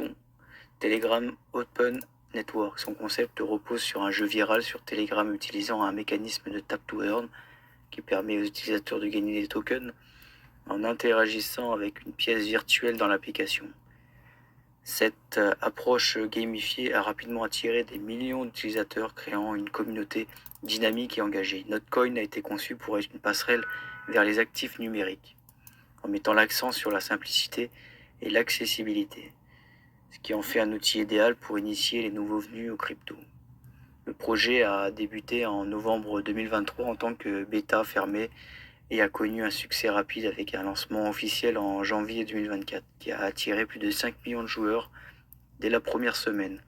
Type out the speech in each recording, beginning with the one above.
Krypton. Telegram Open Network. Son concept repose sur un jeu viral sur Telegram utilisant un mécanisme de tap to earn qui permet aux utilisateurs de gagner des tokens en interagissant avec une pièce virtuelle dans l'application. Cette approche gamifiée a rapidement attiré des millions d'utilisateurs, créant une communauté dynamique et engagée. Notcoin a été conçu pour être une passerelle vers les actifs numériques, en mettant l'accent sur la simplicité et l'accessibilité, ce qui en fait un outil idéal pour initier les nouveaux venus aux crypto. Le projet a débuté en novembre 2023 en tant que bêta fermée et a connu un succès rapide avec un lancement officiel en janvier 2024 qui a attiré plus de 5 millions de joueurs dès la première semaine.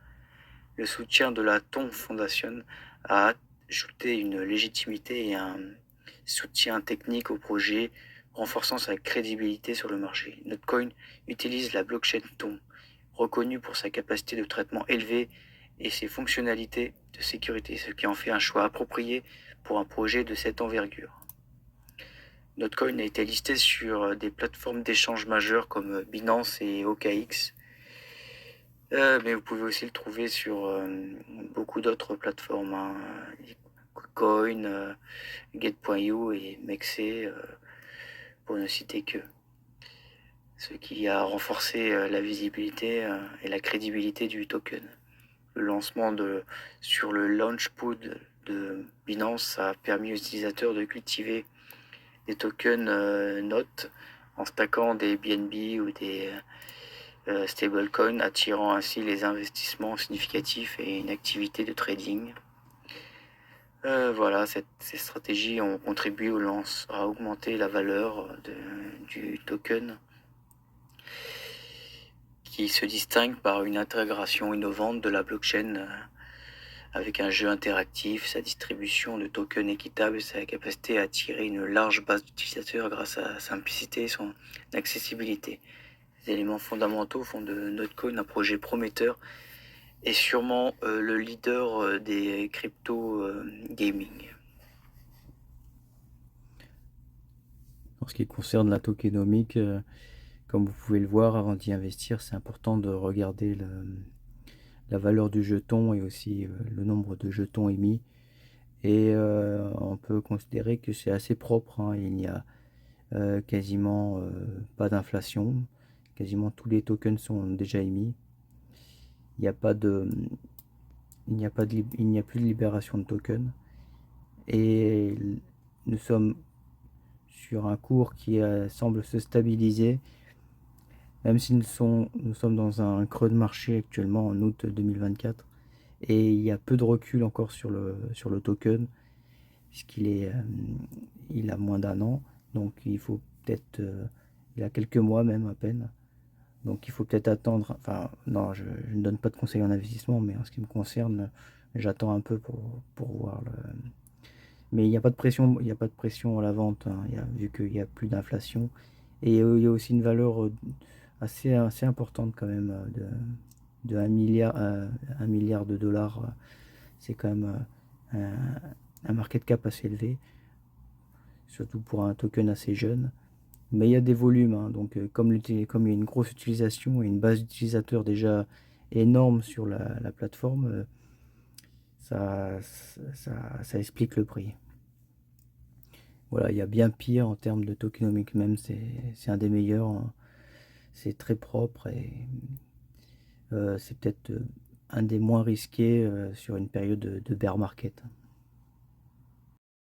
Le soutien de la Ton Foundation a ajouté une légitimité et un soutien technique au projet, renforçant sa crédibilité sur le marché. Notcoin utilise la blockchain Ton, reconnue pour sa capacité de traitement élevée et ses fonctionnalités de sécurité, ce qui en fait un choix approprié pour un projet de cette envergure. Notcoin a été listé sur des plateformes d'échange majeures comme Binance et OKX, mais vous pouvez aussi le trouver sur beaucoup d'autres plateformes, hein, KuCoin, Get.io et Mexe, pour ne citer que. Ce qui a renforcé la visibilité et la crédibilité du token. Le lancement sur le Launchpad de Binance a permis aux utilisateurs de cultiver des tokens NOT en stackant des BNB ou des stablecoins, attirant ainsi les investissements significatifs et une activité de trading. Voilà, ces stratégies ont contribué à augmenter la valeur du token, qui se distingue par une intégration innovante de la blockchain avec un jeu interactif, sa distribution de tokens équitable et sa capacité à attirer une large base d'utilisateurs grâce à sa simplicité et son accessibilité. Ces éléments fondamentaux font de Notcoin un projet prometteur et sûrement le leader des crypto gaming. En ce qui concerne la tokenomique, comme vous pouvez le voir, avant d'y investir, c'est important de regarder la valeur du jeton et aussi le nombre de jetons émis. Et on peut considérer que c'est assez propre, hein. Il n'y a quasiment pas d'inflation. Quasiment tous les tokens sont déjà émis. Il n'y a pas de, il n'y a pas de, il n'y a plus de libération de tokens. Et nous sommes sur un cours qui semble se stabiliser, même si nous sommes dans un creux de marché actuellement en août 2024. Et il y a peu de recul encore sur le token, il a moins d'un an, donc il faut peut-être, il a quelques mois même à peine, donc il faut peut-être attendre, enfin non, je ne donne pas de conseils en investissement, mais en ce qui me concerne, j'attends un peu pour voir mais il n'y a pas de pression, il n'y a pas de pression à la vente, hein, vu qu'il n'y a plus d'inflation, et il y a aussi une valeur assez importante quand même, de 1 milliard de dollars. C'est quand même un market cap assez élevé, surtout pour un token assez jeune. Mais il y a des volumes, hein, donc comme il y a une grosse utilisation et une base d'utilisateurs déjà énorme sur la plateforme, ça explique le prix. Voilà, il y a bien pire en termes de tokenomics même, c'est un des meilleurs, hein. C'est très propre et c'est peut-être un des moins risqués sur une période de bear market.